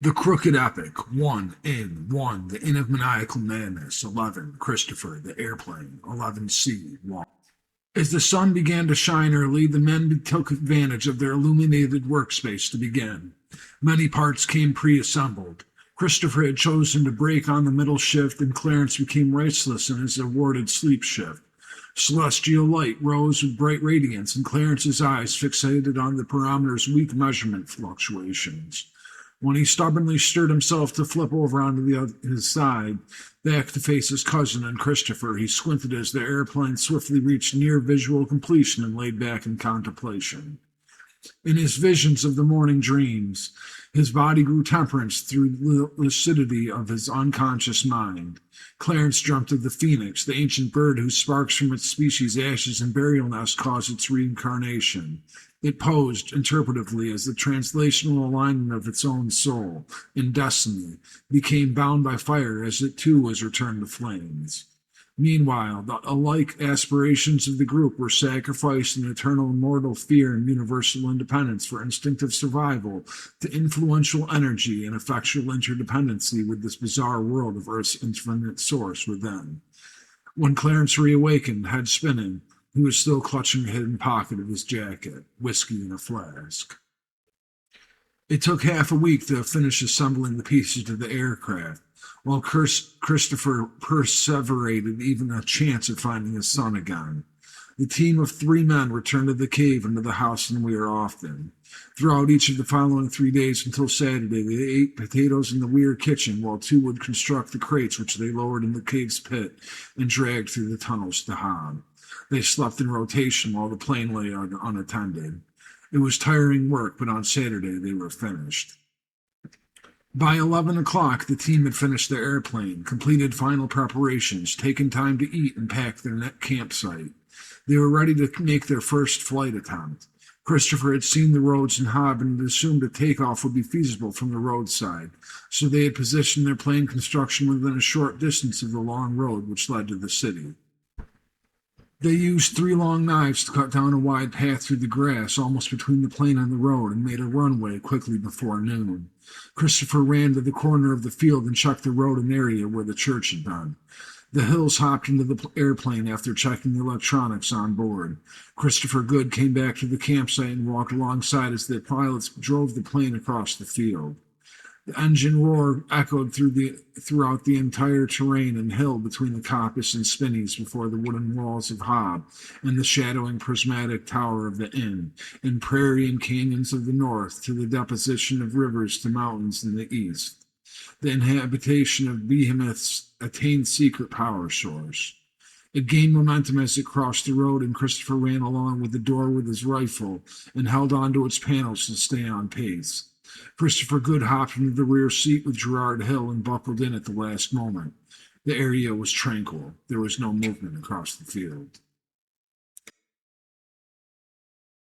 The Crooked Epic, 1 The Inn of Maniacal Madness, 11, Christopher, the Airplane, 11C, 1. As the sun began to shine early, the men took advantage of their illuminated workspace to begin. Many parts came pre-assembled. Christopher had chosen to break on the middle shift, and Clarence became restless in his awarded sleep shift. Celestial light rose with bright radiance, and Clarence's eyes fixated on the parameter's weak measurement fluctuations. When he stubbornly stirred himself to flip over onto his side, back to face his cousin and Christopher, he squinted as the airplane swiftly reached near visual completion and laid back in contemplation. In his visions of the morning dreams, his body grew temperance through the lucidity of his unconscious mind. Clarence dreamt of the phoenix, the ancient bird whose sparks from its species' ashes and burial nest cause its reincarnation. It posed, interpretively, as the translational alignment of its own soul, in destiny, became bound by fire as it too was returned to flames. Meanwhile, the alike aspirations of the group were sacrificed in eternal immortal fear and universal independence for instinctive survival to influential energy and effectual interdependency with this bizarre world of Earth's infinite source within. When Clarence reawakened, head spinning, he was still clutching the hidden pocket of his jacket, whiskey in a flask. It took half a week to finish assembling the pieces of the aircraft, while Christopher perseverated even a chance of finding his son again. The team of 3 men returned to the cave and to the house in Weir often. Throughout each of the following 3 days until Saturday, they ate potatoes in the Weir kitchen, while 2 would construct the crates which they lowered in the cave's pit and dragged through the tunnels to Hob. They slept in rotation while the plane lay unattended. It was tiring work, but on Saturday they were finished. By 11 o'clock, the team had finished their airplane, completed final preparations, taken time to eat, and packed their campsite. They were ready to make their first flight attempt. Christopher had seen the roads in Hob and had assumed a takeoff would be feasible from the roadside, so they had positioned their plane construction within a short distance of the long road which led to the city. They used 3 long knives to cut down a wide path through the grass almost between the plane and the road and made a runway quickly before noon. Christopher ran to the corner of the field and checked the road and area where the church had been. The Hills hopped into the airplane after checking the electronics on board. Christopher Good came back to the campsite and walked alongside as the pilots drove the plane across the field. The engine roar echoed throughout the entire terrain and hill between the coppice and spinneys before the wooden walls of Hob and the shadowing prismatic tower of the inn, and prairie and canyons of the north to the deposition of rivers to mountains in the east. The inhabitation of behemoths attained secret power source. It gained momentum as it crossed the road, and Christopher ran along with the door with his rifle and held onto its panels to stay on pace. Christopher Good hopped into the rear seat with Gerard Hill and buckled in at the last moment. The area was tranquil. There was no movement across the field.